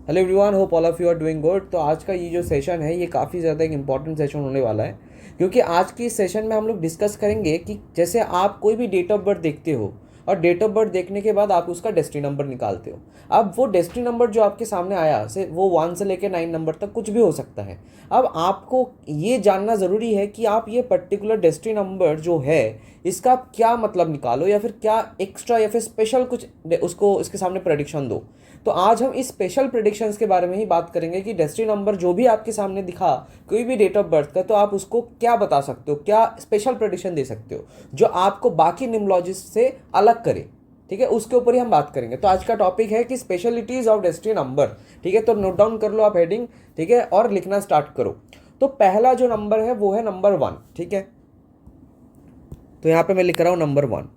Hello everyone, hope all of you are doing good. तो आज का ये जो सेशन है ये काफ़ी ज़्यादा एक इम्पॉर्टेंट सेशन होने वाला है, क्योंकि आज की इस सेशन में हम लोग डिस्कस करेंगे कि जैसे आप कोई भी डेट ऑफ बर्थ देखते हो और डेट ऑफ बर्थ देखने के बाद आप उसका डेस्टिनी नंबर निकालते हो। अब वो डेस्टिनी नंबर जो आपके सामने आया से वो 1 से लेकर 9 नंबर तक कुछ भी हो सकता है। अब आपको ये जानना ज़रूरी है कि आप ये पर्टिकुलर डेस्टिनी नंबर जो है इसका क्या मतलब निकालो, या फिर क्या एक्स्ट्रा या फिर स्पेशल कुछ उसको इसके सामने प्रेडिक्शन दो। तो आज हम इस स्पेशल प्रेडिक्शंस के बारे में ही बात करेंगे कि डेस्टिनी नंबर जो भी आपके सामने दिखा कोई भी डेट ऑफ बर्थ का, तो आप उसको क्या बता सकते हो, क्या स्पेशल प्रेडिक्शन दे सकते हो जो आपको बाकी न्यूमरोलॉजिस्ट से अलग करे। ठीक है, उसके ऊपर ही हम बात करेंगे। तो आज का टॉपिक है कि स्पेशलिटीज ऑफ डेस्टिनी नंबर। ठीक है, तो नोट डाउन कर लो आप हेडिंग। ठीक है, और लिखना स्टार्ट करो। तो पहला जो नंबर है वो है नंबर 1। ठीक है, तो यहाँ पे मैं लिख रहा हूँ नंबर 1।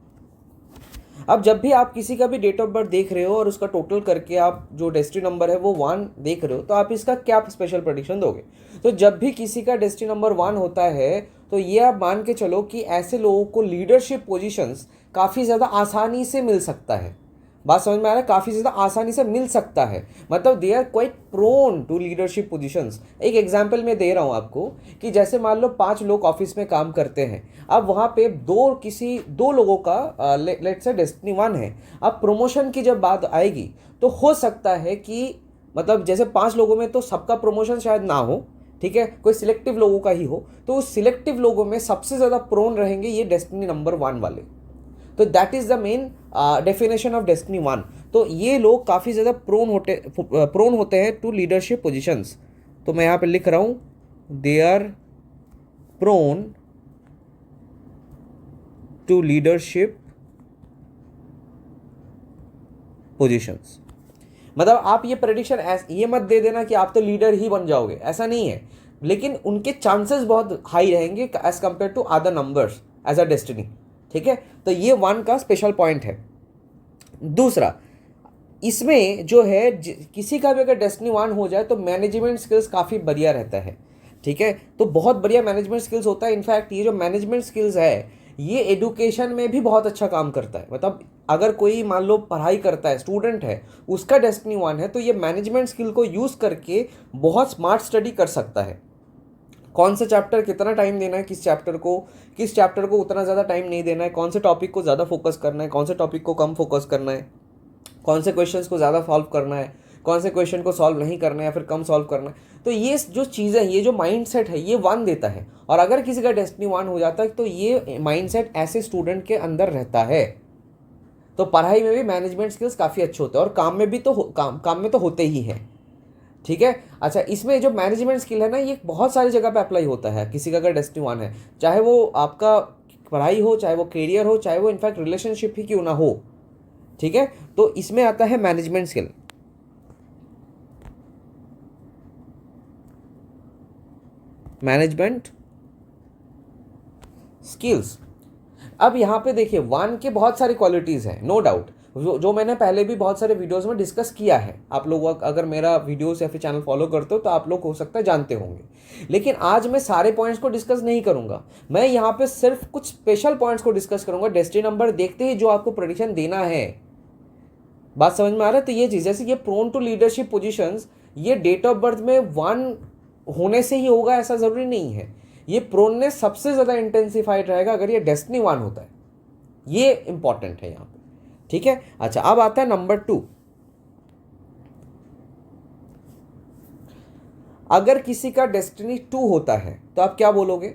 अब जब भी आप किसी का भी डेट ऑफ बर्थ देख रहे हो और उसका टोटल करके आप जो डेस्टिनी नंबर है वो 1 देख रहे हो, तो आप इसका क्या स्पेशल प्रेडिक्शन दोगे। तो जब भी किसी का डेस्टिनी नंबर 1 होता है तो ये आप मान के चलो कि ऐसे लोगों को लीडरशिप पोजीशंस काफ़ी ज़्यादा आसानी से मिल सकता है। बात समझ में आ रहा है, काफ़ी ज़्यादा आसानी से मिल सकता है, मतलब they are quite prone to leadership positions. एक एग्जांपल मैं दे रहा हूँ आपको कि जैसे मान लो 5 लोग ऑफिस में काम करते हैं। अब वहाँ पे दो लोगों का लेट से डेस्टिनी 1 है। अब प्रमोशन की जब बात आएगी तो हो सकता है कि मतलब जैसे 5 लोगों में तो सबका प्रमोशन शायद ना हो। ठीक है, कोई सिलेक्टिव लोगों का ही हो, तो उस सिलेक्टिव लोगों में सबसे ज़्यादा प्रोन रहेंगे ये डेस्टिनी नंबर 1 वाले। तो that is the main definition of destiny 1। तो ये लोग काफ़ी ज़्यादा प्रोन होते हैं टू लीडरशिप पोजिशंस। तो मैं यहाँ पे लिख रहा हूँ they are prone to leadership positions. मतलब आप ये प्रेडिक्शन ये मत दे देना कि आप तो लीडर ही बन जाओगे, ऐसा नहीं है, लेकिन उनके चांसेस बहुत हाई रहेंगे as compare to other numbers as a destiny. ठीक है, तो ये 1 का स्पेशल पॉइंट है। दूसरा, इसमें जो है किसी का भी अगर डेस्टिनी 1 हो जाए तो मैनेजमेंट स्किल्स काफ़ी बढ़िया रहता है। ठीक है, तो बहुत बढ़िया मैनेजमेंट स्किल्स होता है। इनफैक्ट ये जो मैनेजमेंट स्किल्स है ये एडुकेशन में भी बहुत अच्छा काम करता है। मतलब अगर कोई मान लो पढ़ाई करता है, स्टूडेंट है, उसका डेस्टिनी 1 है, तो ये मैनेजमेंट स्किल को यूज़ करके बहुत स्मार्ट स्टडी कर सकता है। कौन सा चैप्टर कितना टाइम देना है, किस चैप्टर को उतना ज़्यादा टाइम नहीं देना है, कौन से टॉपिक को ज़्यादा फोकस करना है, कौन से टॉपिक को कम फोकस करना है, कौन से क्वेश्चंस को ज़्यादा सॉल्व करना है, कौन से क्वेश्चन को सॉल्व नहीं करना है या फिर कम सॉल्व करना है। तो ये जो चीज़ें, ये जो माइंडसेट है ये 1 देता है। और अगर किसी का डेस्टिनी 1 हो जाता है तो ये माइंडसेट ऐसे स्टूडेंट के अंदर रहता है। तो पढ़ाई में भी मैनेजमेंट स्किल्स काफ़ी अच्छे होते हैं और काम में भी तो काम में तो होते ही हैं। ठीक है, अच्छा, इसमें जो मैनेजमेंट स्किल है ना ये बहुत सारी जगह पे अप्लाई होता है। किसी का अगर डेस्टिनी 1 है, चाहे वो आपका पढ़ाई हो, चाहे वो करियर हो, चाहे वो इनफैक्ट रिलेशनशिप ही क्यों ना हो। ठीक है, तो इसमें आता है मैनेजमेंट स्किल। Management skills. अब यहाँ पे देखिए 1 के बहुत सारी क्वालिटीज़ हैं, नो डाउट, जो मैंने पहले भी बहुत सारे वीडियोस में डिस्कस किया है। आप लोग अगर मेरा वीडियोस या फिर चैनल फॉलो करते हो तो आप लोग हो सकता है जानते होंगे। लेकिन आज मैं सारे पॉइंट्स को डिस्कस नहीं करूंगा। मैं यहाँ पे सिर्फ कुछ स्पेशल पॉइंट्स को डिस्कस करूंगा डेस्टिनी नंबर देखते ही जो आपको प्रेडिक्शन देना है। बात समझ में आ रहा है। तो ये चीज़, जैसे ये प्रोन टू लीडरशिप पोजीशंस, ये डेट ऑफ बर्थ में 1 होने से ही होगा ऐसा ज़रूरी नहीं है। ये प्रोननेस सबसे ज़्यादा इंटेंसिफाइड रहेगा अगर ये डेस्टिनी 1 होता है। ये इंपॉर्टेंट है यहाँ पे। ठीक है, अच्छा, अब आता है नंबर 2। अगर किसी का डेस्टिनी 2 होता है तो आप क्या बोलोगे।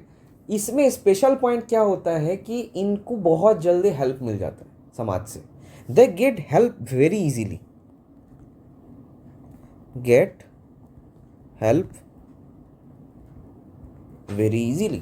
इसमें स्पेशल पॉइंट क्या होता है कि इनको बहुत जल्दी हेल्प मिल जाता है समाज से। They get help very easily, get help very easily.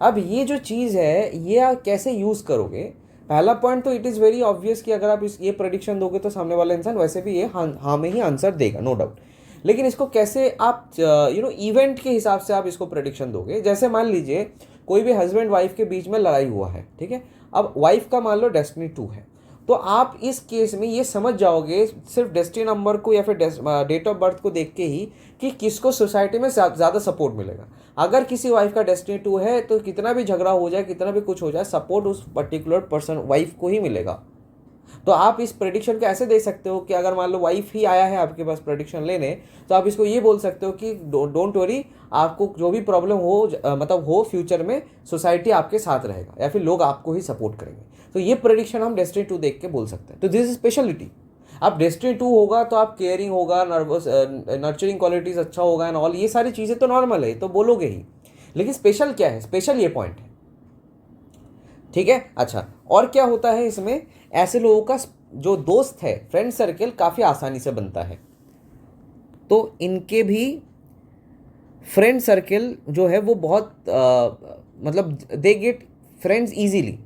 अब ये जो चीज़ है ये आप कैसे यूज़ करोगे। पहला पॉइंट तो इट इज़ वेरी ऑब्वियस कि अगर आप ये प्रेडिक्शन दोगे तो सामने वाला इंसान वैसे भी ये हाँ में ही आंसर देगा, नो डाउट। लेकिन इसको कैसे आप इवेंट के हिसाब से आप इसको प्रेडिक्शन दोगे। जैसे मान लीजिए कोई भी हस्बैंड वाइफ के बीच में लड़ाई हुआ है। ठीक है, अब वाइफ का मान लो डेस्टिनी 2 है, तो आप इस केस में ये समझ जाओगे सिर्फ डेस्टिनी नंबर को या फिर डेट ऑफ बर्थ को देख के ही कि किसको सोसाइटी में ज़्यादा सपोर्ट मिलेगा। अगर किसी वाइफ का डेस्टिनी 2 है तो कितना भी झगड़ा हो जाए, कितना भी कुछ हो जाए, सपोर्ट उस पर्टिकुलर पर्सन वाइफ को ही मिलेगा। तो आप इस प्रेडिक्शन को ऐसे दे सकते हो कि अगर मान लो वाइफ ही आया है आपके पास प्रेडिक्शन लेने, तो आप इसको ये बोल सकते हो कि डोंट वरी, आपको जो भी प्रॉब्लम हो मतलब हो फ्यूचर में, सोसाइटी आपके साथ रहेगा या फिर लोग आपको ही सपोर्ट करेंगे। तो ये प्रेडिक्शन हम डेस्टिनी 2 देख के बोल सकते हैं। तो दिस इज स्पेशलिटी। आप डेस्टिनी 2 होगा तो आप केयरिंग होगा, नर्चरिंग क्वालिटीज अच्छा होगा एंड ऑल, ये सारी चीज़ें तो नॉर्मल है, तो बोलोगे ही। लेकिन स्पेशल क्या है? स्पेशल ये पॉइंट है, ठीक है। अच्छा, और क्या होता है इसमें? ऐसे लोगों का जो दोस्त है, फ्रेंड सर्कल काफ़ी आसानी से बनता है। तो इनके भी फ्रेंड सर्कल जो है वो बहुत मतलब दे गेट फ्रेंड्स इजीली।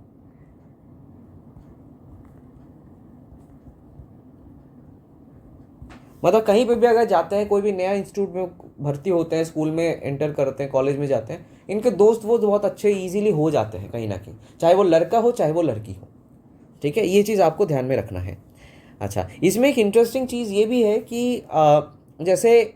मतलब कहीं पे भी अगर जाते हैं, कोई भी नया इंस्टीट्यूट में भर्ती होते हैं, स्कूल में एंटर करते हैं, कॉलेज में जाते हैं, इनके दोस्त वो बहुत अच्छे इजीली हो जाते हैं कहीं ना कहीं, चाहे वो लड़का हो चाहे वो लड़की हो, ठीक है। ये चीज़ आपको ध्यान में रखना है। अच्छा, इसमें एक इंटरेस्टिंग चीज़ ये भी है कि जैसे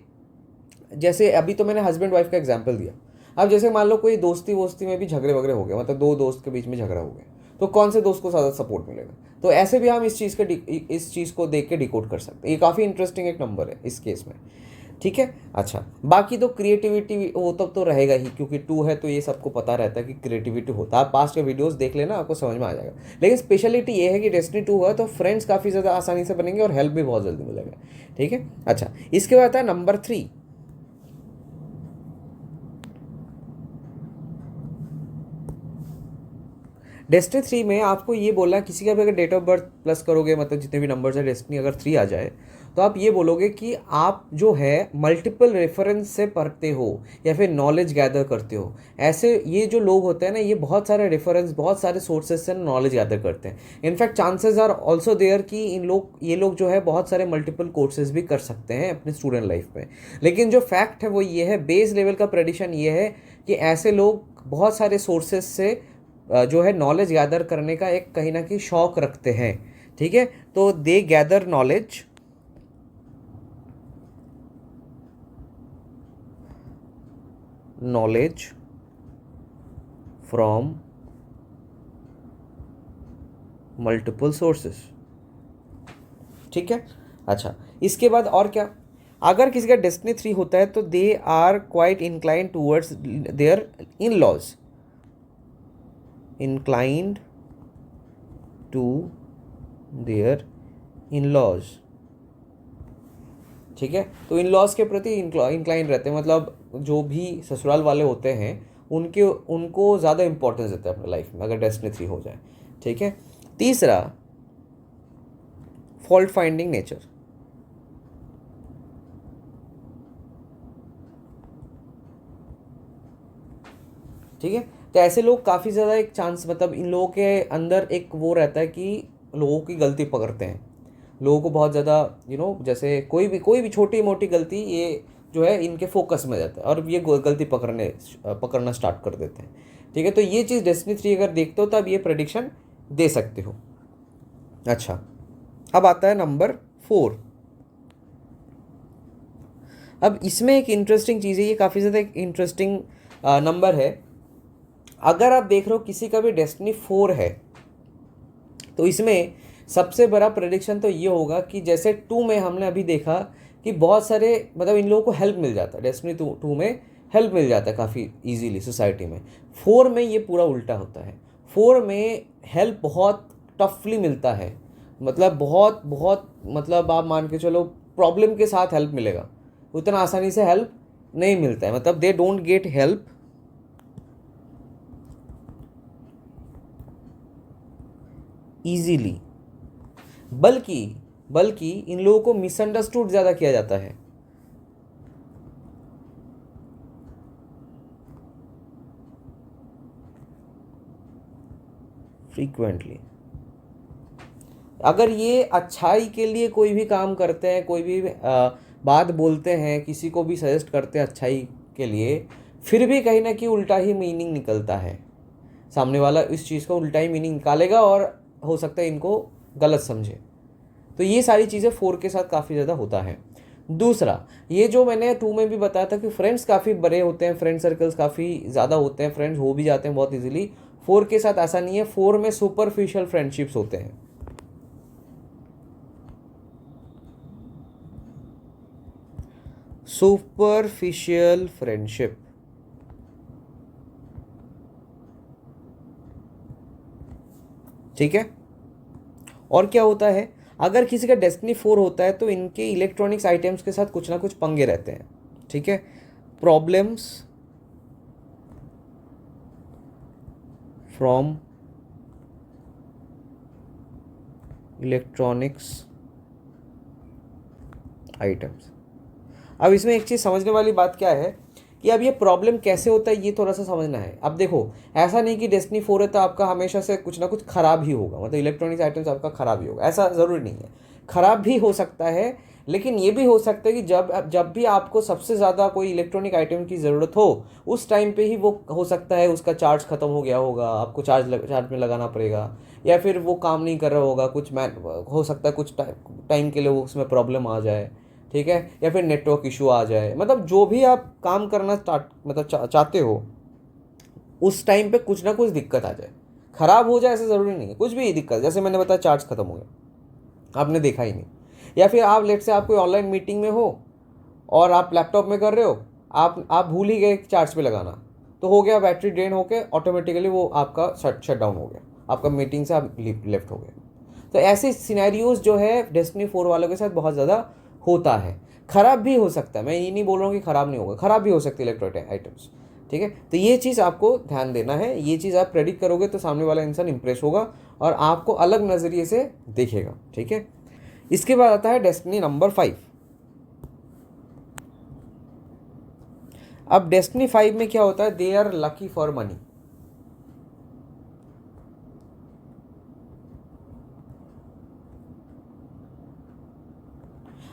जैसे अभी तो मैंने हस्बैंड वाइफ का एग्जांपल दिया। अब जैसे मान लो कोई दोस्ती वोस्ती में भी झगड़े वगड़े हो गए, मतलब दो दोस्त के बीच में झगड़ा हो गया, तो कौन से दोस्त को ज़्यादा सपोर्ट मिलेगा? तो ऐसे भी हम इस चीज़ को देख के डिकोड कर सकते हैं। ये काफ़ी इंटरेस्टिंग एक नंबर है इस केस में, ठीक है। अच्छा, बाकी तो क्रिएटिविटी वो तो रहेगा ही, क्योंकि 2 है तो ये सबको पता रहता है कि क्रिएटिविटी होता है। आप पास्ट के वीडियोस देख लेना, आपको समझ में आ जाएगा। लेकिन स्पेशलिटी ये है कि डेस्टिनी 2 है तो फ्रेंड्स काफ़ी ज़्यादा आसानी से बनेंगे और हेल्प भी बहुत जल्दी मिलेगा, ठीक है। अच्छा, इसके बाद आता है नंबर 3। डेस्टिनी 3 में आपको ये बोलना है, किसी का भी अगर डेट ऑफ बर्थ प्लस करोगे, मतलब जितने भी नंबर्स है डेस्टिनी अगर 3 आ जाए, तो आप ये बोलोगे कि आप जो है मल्टीपल रेफरेंस से पढ़ते हो या फिर नॉलेज गैदर करते हो। ऐसे ये जो लोग होते हैं ना, ये बहुत सारे रेफरेंस, बहुत सारे सोर्सेज से नॉलेज गैदर करते हैं। In fact chances are also there कि ये लोग जो है बहुत सारे मल्टीपल कोर्सेज भी कर सकते हैं अपने स्टूडेंट लाइफ में। लेकिन जो फैक्ट है वो ये है, बेस लेवल का प्रेडिक्शन ये है कि ऐसे लोग बहुत सारे सोर्सेज से जो है नॉलेज गैदर करने का एक कहीं ना कहीं शौक रखते हैं, ठीक है। तो they gather knowledge from multiple sources, ठीक है। अच्छा, इसके बाद और क्या? अगर किसी का डेस्टिनी 3 होता है तो they are quite inclined towards their in laws, inclined to their in-laws, ठीक है। तो इन लॉज के प्रति इंक्लाइन रहते हैं, मतलब जो भी ससुराल वाले होते हैं उनको ज़्यादा इंपॉर्टेंस देते हैं अपने लाइफ में, अगर डेस्टिनी 3 हो जाए, ठीक है। तीसरा, फॉल्ट फाइंडिंग नेचर, ठीक है। तो ऐसे लोग काफ़ी ज़्यादा एक चांस, मतलब इन लोगों के अंदर एक वो रहता है कि लोगों की गलती पकड़ते हैं, लोगों को बहुत ज़्यादा जैसे कोई भी छोटी मोटी गलती ये जो है इनके फोकस में जाता है और ये गलती पकड़ना स्टार्ट कर देते हैं, ठीक है। तो ये चीज़ डेस्टिनी 3 अगर देखते हो तो अब ये प्रेडिक्शन दे सकते हो। अच्छा, अब आता है नंबर 4। अब इसमें एक इंटरेस्टिंग चीज़ है, ये काफ़ी ज़्यादा एक इंटरेस्टिंग नंबर है। अगर आप देख रहे हो किसी का भी डेस्टिनी 4 है, तो इसमें सबसे बड़ा प्रेडिक्शन तो ये होगा कि जैसे 2 में हमने अभी देखा कि बहुत सारे, मतलब इन लोगों को हेल्प मिल जाता है, डेस्टिनी 2 में हेल्प मिल जाता है काफ़ी इजीली सोसाइटी में। 4 में ये पूरा उल्टा होता है। 4 में हेल्प बहुत टफली मिलता है, मतलब बहुत बहुत, मतलब आप मान के चलो प्रॉब्लम के साथ हेल्प मिलेगा, उतना आसानी से हेल्प नहीं मिलता है, मतलब they don't get help easily, बल्कि इन लोगों को मिसअंडरस्टूड ज़्यादा किया जाता है। फ्रीक्वेंटली, अगर ये अच्छाई के लिए कोई भी काम करते हैं, कोई भी बात बोलते हैं, किसी को भी सजेस्ट करते हैं अच्छाई के लिए, फिर भी कहीं ना कहीं उल्टा ही मीनिंग निकलता है, सामने वाला इस चीज़ का उल्टा ही मीनिंग निकालेगा और हो सकता है इनको गलत समझे। तो ये सारी चीज़ें 4 के साथ काफ़ी ज़्यादा होता है। दूसरा, ये जो मैंने 2 में भी बताया था कि फ्रेंड्स काफ़ी बड़े होते हैं, फ्रेंड सर्कल्स काफ़ी ज़्यादा होते हैं, फ्रेंड्स हो भी जाते हैं बहुत इजीली। 4 के साथ ऐसा नहीं है, 4 में सुपरफिशियल फ्रेंडशिप्स होते हैं, सुपरफिशियल फ्रेंडशिप। ठीक है। और क्या होता है, अगर किसी का डेस्टिनी 4 होता है तो इनके इलेक्ट्रॉनिक्स आइटम्स के साथ कुछ ना कुछ पंगे रहते हैं। ठीक है, प्रॉब्लम्स फ्रॉम इलेक्ट्रॉनिक्स आइटम्स। अब इसमें एक चीज़ समझने वाली बात क्या है कि अब ये प्रॉब्लम कैसे होता है ये थोड़ा सा समझना है। अब देखो, ऐसा नहीं कि डेस्टिनी 4 है तो आपका हमेशा से कुछ ना कुछ खराब ही होगा, मतलब इलेक्ट्रॉनिक्स आइटम्स आपका खराब ही होगा, ऐसा ज़रूरी नहीं है। खराब भी हो सकता है, लेकिन ये भी हो सकता है कि जब भी आपको सबसे ज़्यादा कोई इलेक्ट्रॉनिक आइटम की ज़रूरत हो, उस टाइम पे ही वो हो सकता है उसका चार्ज ख़त्म हो गया होगा, आपको चार्ज में लगाना पड़ेगा, या फिर वो काम नहीं कर रहा होगा, कुछ हो सकता है कुछ टाइम के लिए वो उसमें प्रॉब्लम आ जाए। ठीक है, या फिर नेटवर्क इशू आ जाए, मतलब जो भी आप काम करना चाहते हो उस टाइम पे कुछ ना कुछ दिक्कत आ जाए। ख़राब हो जाए ऐसा ज़रूरी नहीं है, कुछ भी दिक्कत, जैसे मैंने बताया चार्ज ख़त्म हो गया, आपने देखा ही नहीं, या फिर आप लेट से आप कोई ऑनलाइन मीटिंग में हो और आप लैपटॉप में कर रहे हो, आप भूल ही गए चार्ज पे लगाना, तो हो गया बैटरी ड्रेन होके ऑटोमेटिकली वो आपका शट डाउन हो गया, आपका मीटिंग से आप लेफ्ट हो गए। तो ऐसे सिनेरियोज जो है डेस्टिनी 4 वालों के साथ बहुत ज़्यादा होता है। ख़राब भी हो सकता है, मैं ये नहीं बोल रहा हूँ कि ख़राब नहीं होगा, ख़राब भी हो सकती है इलेक्ट्रॉनिक आइटम्स। ठीक है, तो ये चीज़ आपको ध्यान देना है, ये चीज़ आप प्रेडिक्ट करोगे तो सामने वाला इंसान इंप्रेस होगा और आपको अलग नज़रिए से देखेगा। ठीक है, इसके बाद आता है डेस्टिनी नंबर 5। अब डेस्टिनी 5 में क्या होता है, they are lucky for money.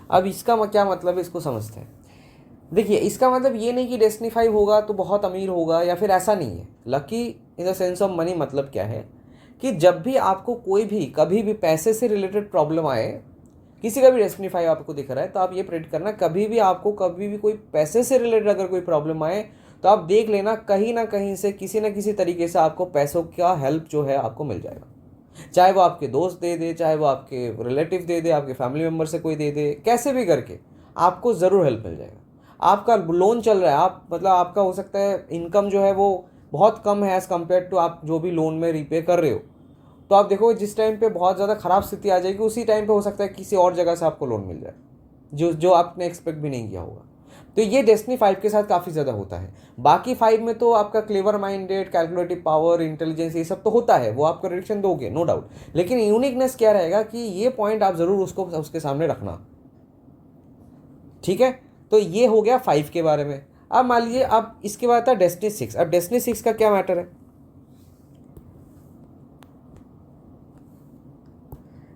अब इसका क्या मतलब है, इसको समझते हैं। देखिए, इसका मतलब ये नहीं कि डेस्टिनी 5 होगा तो बहुत अमीर होगा, या फिर ऐसा नहीं है। Lucky in the sense of money मतलब क्या है कि जब भी आपको कोई भी कभी भी पैसे से रिलेटेड प्रॉब्लम आए, किसी का भी डेस्टिनी 5 आपको दिख रहा है, तो आप ये प्रेडिक्ट करना, कभी भी आपको कभी भी कोई पैसे से रिलेटेड अगर कोई प्रॉब्लम आए तो आप देख लेना कहीं ना कहीं से किसी ना किसी तरीके से आपको पैसों का हेल्प जो है आपको मिल जाएगा। चाहे वो आपके दोस्त दे दे, चाहे वो आपके रिलेटिव दे दे, आपके फैमिली मेम्बर से कोई दे दे, कैसे भी करके आपको ज़रूर हेल्प मिल जाएगा। आपका लोन चल रहा है, आप मतलब आपका हो सकता है इनकम जो है वो बहुत कम है एज़ कम्पेयर टू आप जो भी लोन में रीपे कर रहे हो, तो आप देखोगे जिस टाइम पे बहुत ज़्यादा ख़राब स्थिति आ जाएगी उसी टाइम पे हो सकता है किसी और जगह से आपको लोन मिल जाए जो जो आपने एक्सपेक्ट भी नहीं किया होगा। तो ये डेस्टिनी 5 के साथ काफ़ी ज़्यादा होता है। बाकी 5 में तो आपका clever minded, calculative power, intelligence, ये सब तो होता है, वो आप प्रेडिक्शन दोगे नो डाउट, लेकिन यूनिकनेस क्या रहेगा कि ये पॉइंट आप ज़रूर उसको उसके सामने रखना। ठीक है, तो ये हो गया 5 के बारे में। अब मान लीजिए अब इसके बाद था डेस्टिनी 6। अब डेस्टिनी 6 का क्या मैटर है,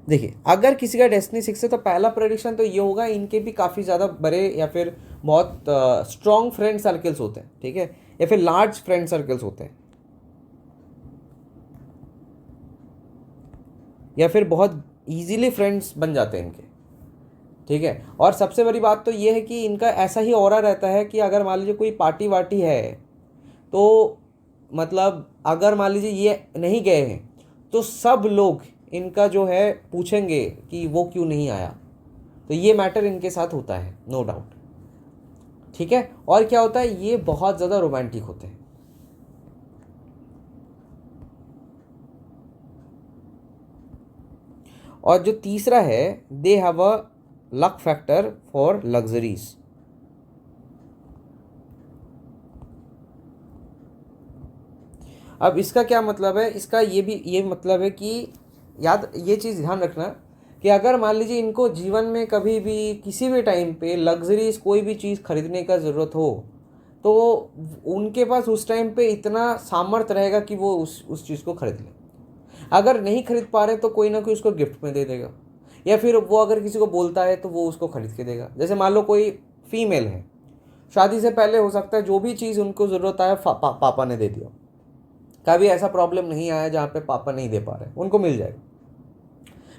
देखिए अगर किसी का डेस्टिनी 6 है तो पहला प्रेडिक्शन तो ये होगा, इनके भी काफ़ी ज़्यादा बड़े या फिर बहुत स्ट्रॉन्ग फ्रेंड सर्कल्स होते हैं। ठीक है, या फिर लार्ज फ्रेंड सर्कल्स होते हैं, या फिर बहुत इजीली फ्रेंड्स बन जाते हैं इनके। ठीक है, और सबसे बड़ी बात तो ये है कि इनका ऐसा ही ऑरा रहता है कि अगर मान लीजिए कोई पार्टी वार्टी है तो मतलब अगर मान लीजिए ये नहीं गए हैं तो सब लोग इनका जो है पूछेंगे कि वो क्यों नहीं आया, तो ये मैटर इनके साथ होता है नो डाउट। ठीक है, और क्या होता है, ये बहुत ज़्यादा रोमांटिक होते हैं। और जो तीसरा है, they have a luck factor for luxuries. अब इसका क्या मतलब है, इसका ये मतलब है कि याद ये चीज़ ध्यान रखना कि अगर मान लीजिए इनको जीवन में कभी भी किसी भी टाइम पे लग्जरीज कोई भी चीज़ खरीदने का ज़रूरत हो तो उनके पास उस टाइम पे इतना सामर्थ्य रहेगा कि वो उस चीज़ को खरीद ले। अगर नहीं खरीद पा रहे तो कोई ना कोई उसको गिफ्ट में दे देगा, या फिर वो अगर किसी को बोलता है तो वो उसको खरीद के देगा। जैसे मान लो कोई फीमेल है, शादी से पहले हो सकता है जो भी चीज़ उनको ज़रूरत आया पापा ने दे दिया, कभी ऐसा प्रॉब्लम नहीं आया जहाँ पे पापा नहीं दे पा रहे, उनको मिल जाएगा।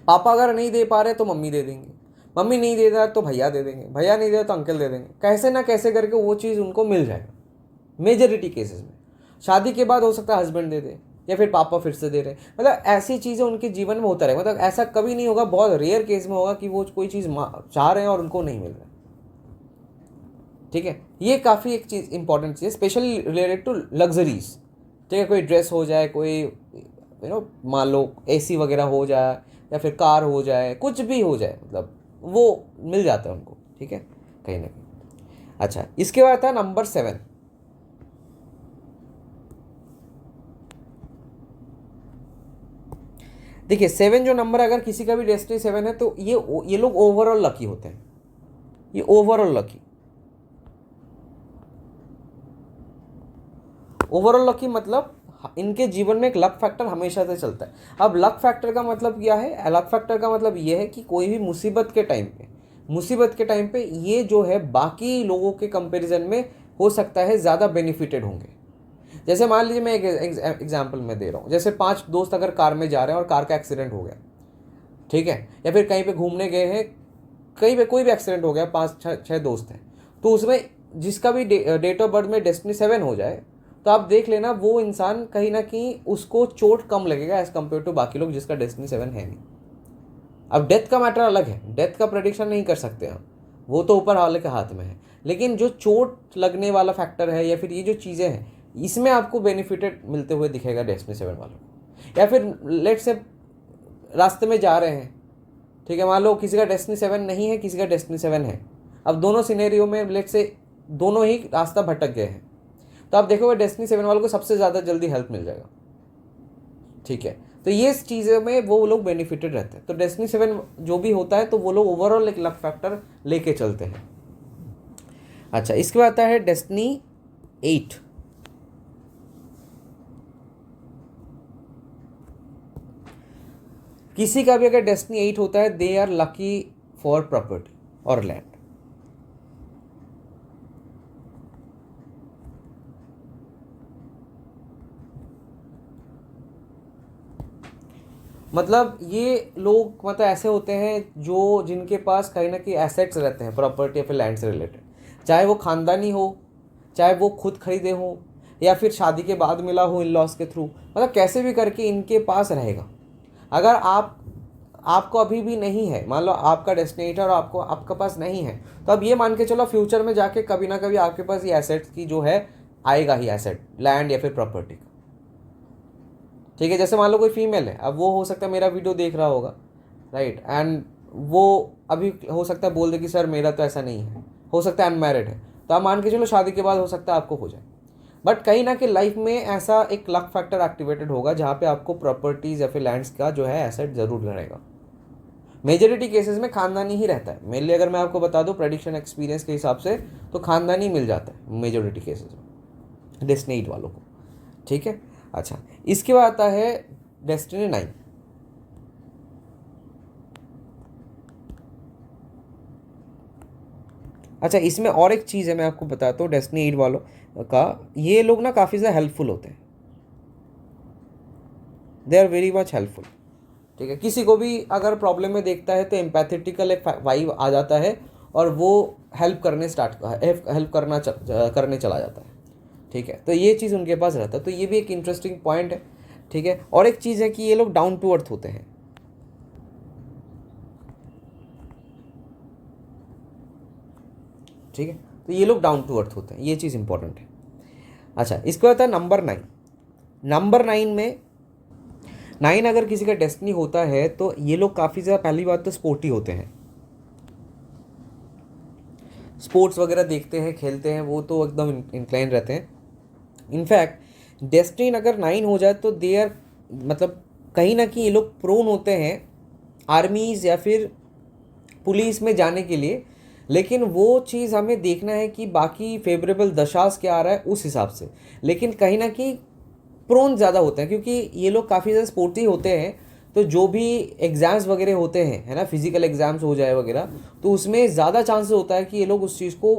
पापा अगर नहीं दे पा रहे तो मम्मी दे देंगे, मम्मी नहीं दे रहा तो भैया दे देंगे, भैया नहीं दे रहा तो अंकल दे देंगे, कैसे ना कैसे करके वो चीज़ उनको मिल जाएगा मेजॉरिटी केसेस में। शादी के बाद हो सकता है हस्बैंड दे दे या फिर पापा फिर से दे रहे, मतलब ऐसी चीज़ें उनके जीवन में होता रहेगा। मतलब ऐसा कभी नहीं होगा, बहुत रेयर केस में होगा कि वो कोई चीज़ चाह रहे हैं और उनको नहीं मिल रहा है। ठीक है, ये काफ़ी एक चीज़ इंपॉर्टेंट चीज़ है, स्पेशली रिलेटेड टू लग्जरीज। ठीक है, कोई ड्रेस हो जाए, कोई मान लो एसी वगैरह हो जाए, या फिर कार हो जाए, कुछ भी हो जाए, मतलब वो मिल जाता है उनको। ठीक है, कहीं ना कहीं। अच्छा, इसके बाद था नंबर 7। देखिए 7 जो नंबर, अगर किसी का भी डेस्टिनी 7 है तो ये लोग ओवरऑल लकी होते हैं। ये ओवरऑल लकी मतलब इनके जीवन में एक लक फैक्टर हमेशा से चलता है। अब लक फैक्टर का मतलब क्या है? लक फैक्टर का मतलब ये है कि कोई भी मुसीबत के टाइम पे ये जो है बाकी लोगों के कंपैरिजन में हो सकता है ज़्यादा बेनिफिटेड होंगे। जैसे मान लीजिए, मैं एक एग्जाम्पल में दे रहा हूँ, जैसे 5 दोस्त अगर कार में जा रहे हैं और कार का एक्सीडेंट हो गया, ठीक है, या फिर कहीं पे घूमने गए हैं, कहीं पे कोई भी एक्सीडेंट हो गया, 5-6 दोस्त हैं, तो उसमें जिसका भी डेट ऑफ बर्थ में डेस्टिनी 7 हो जाए, तो आप देख लेना वो इंसान कहीं ना कहीं उसको चोट कम लगेगा एज कम्पेयर टू बाकी लोग जिसका डेस्टिनी 7 है नहीं। अब डेथ का मैटर अलग है, डेथ का प्रेडिक्शन नहीं कर सकते हम, वो तो ऊपर वाले के हाथ में है। लेकिन जो चोट लगने वाला फैक्टर है या फिर ये जो चीज़ें हैं, इसमें आपको बेनिफिटेड मिलते हुए दिखेगा डेस्टिनी 7 वालों को। या फिर लेट से रास्ते में जा रहे हैं, ठीक है, मान लो किसी का डेस्टिनी 7 नहीं है, किसी का डेस्टिनी 7 है। अब दोनों सिनेरियो में लेट से दोनों ही रास्ता भटक गए हैं, तो आप देखोगे डेस्टिनी 7 वालों को सबसे ज़्यादा जल्दी हेल्प मिल जाएगा। ठीक है, तो ये चीज़ों में वो लोग बेनिफिटेड रहते हैं। तो डेस्टिनी 7 जो भी होता है तो वो लोग ओवरऑल एक लक फैक्टर लेके चलते हैं। अच्छा, इसके बाद आता है डेस्टिनी 8। किसी का भी अगर डेस्टिनी 8 होता है, they are lucky for property और लैंड। मतलब ये लोग मतलब ऐसे होते हैं जो जिनके पास कहीं ना कहीं एसेट्स रहते हैं, प्रॉपर्टी या फिर लैंड से रिलेटेड, चाहे वो खानदानी हो, चाहे वो खुद खरीदे हो, या फिर शादी के बाद मिला हो इन लॉज के थ्रू, मतलब कैसे भी करके इनके पास रहेगा। अगर आपको अभी भी नहीं है, मान लो आपका डेस्टिनेटर और आपका पास नहीं है, तो अब ये मान के चलो फ्यूचर में जाके कभी ना कभी आपके पास ये एसेट्स की जो है आएगा ही, एसेट लैंड या फिर प्रॉपर्टी का। ठीक है, जैसे मान लो कोई फीमेल है, अब वो हो सकता है मेरा वीडियो देख रहा होगा, राइट, एंड वो अभी हो सकता है बोल दे कि सर मेरा तो ऐसा नहीं है, हो सकता है अनमैरिड है, तो आप मान के चलो शादी के बाद हो सकता है आपको हो जाए। बट कहीं ना कहीं लाइफ में ऐसा एक लक फैक्टर एक्टिवेटेड होगा जहाँ पे आपको प्रॉपर्टीज या फिर लैंड्स का जो है एसेट जरूर रहेगा। मेजोरिटी केसेस में खानदानी ही रहता है मेनली, अगर मैं आपको बता दूं प्रेडिक्शन एक्सपीरियंस के हिसाब से, तो खानदानी मिल जाता है मेजोरिटी केसेस में डेस्टिनी 8 वालों को। ठीक है, अच्छा, इसके बाद आता है डेस्टिनी 9। अच्छा, इसमें और एक चीज़ है, मैं आपको बताता हूँ डेस्टिनी 8 वालों का, ये लोग ना काफ़ी ज़्यादा हेल्पफुल होते हैं, they are very much helpful. ठीक है, किसी को भी अगर प्रॉब्लम में देखता है तो एम्पैथेटिकल एक वाइब आ जाता है और वो हेल्प करने करने चला जाता है। ठीक है, तो ये चीज़ उनके पास रहता है, तो ये भी एक इंटरेस्टिंग पॉइंट है। ठीक है, और एक चीज़ है कि ये लोग डाउन टू अर्थ होते हैं। ठीक है, तो ये लोग डाउन टू अर्थ होते हैं, ये चीज़ इंपॉर्टेंट है। अच्छा, इसके बाद है नंबर 9। नंबर 9 में 9 अगर किसी का डेस्टिनी होता है तो ये लोग काफ़ी ज़्यादा, पहली बात तो स्पोर्टी होते हैं, स्पोर्ट्स वगैरह देखते हैं, खेलते हैं, वो तो एकदम इंक्लाइन रहते हैं। इनफैक्ट डेस्टिनी अगर 9 हो जाए तो दे आर, मतलब कहीं ना कहीं ये लोग प्रोन होते हैं आर्मीज़ या फिर पुलिस में जाने के लिए। लेकिन वो चीज़ हमें देखना है कि बाकी फेवरेबल दशास क्या आ रहा है उस हिसाब से, लेकिन कहीं ना कहीं प्रोन ज़्यादा होते हैं क्योंकि ये लोग काफ़ी ज़्यादा स्पोर्टी होते हैं। तो जो भी एग्ज़ाम्स वगैरह होते हैं, है ना, फिजिकल एग्ज़ाम्स हो जाए वगैरह, तो उसमें ज़्यादा चांसेस होता है कि ये लोग उस चीज़ को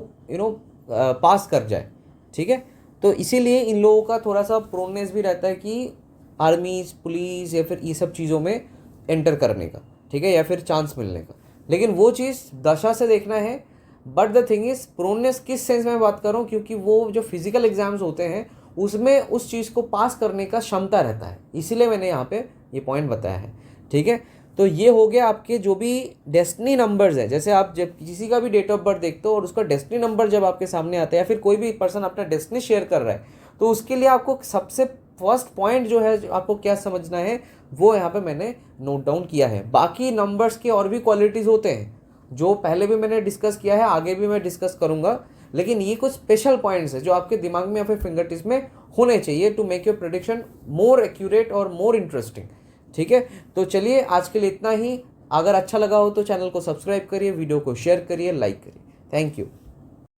पास कर जाए। ठीक है, तो इसीलिए इन लोगों का थोड़ा सा प्रोननेस भी रहता है कि आर्मीज, पुलिस या फिर ये सब चीज़ों में एंटर करने का, ठीक है, या फिर चांस मिलने का। लेकिन वो चीज़ दशा से देखना है। But the thing is proneness किस सेंस में बात कर रहा हूँ, क्योंकि वो जो फिजिकल एग्ज़ाम्स होते हैं उसमें उस चीज़ को पास करने का क्षमता रहता है, इसीलिए मैंने यहाँ पे ये पॉइंट बताया है। ठीक है, तो ये हो गया आपके जो भी डेस्टिनी नंबर्स है। जैसे आप जब किसी का भी डेट ऑफ बर्थ देखते हो और उसका डेस्टिनी नंबर जब आपके सामने आता है, या फिर कोई भी पर्सन अपना डेस्टिनी शेयर कर रहा है, तो उसके लिए आपको सबसे फर्स्ट पॉइंट जो है जो आपको क्या समझना है वो यहाँ पे मैंने नोट डाउन किया है। बाकी नंबर्स के और भी क्वालिटीज़ होते हैं जो पहले भी मैंने डिस्कस किया है, आगे भी मैं डिस्कस करूँगा, लेकिन ये कुछ स्पेशल पॉइंट्स है जो आपके दिमाग में या फिर फिंगर टिप्स में होने चाहिए to make your prediction more accurate और मोर इंटरेस्टिंग। ठीक है, तो चलिए आज के लिए इतना ही। अगर अच्छा लगा हो तो चैनल को सब्सक्राइब करिए, वीडियो को शेयर करिए, लाइक करिए। Thank you.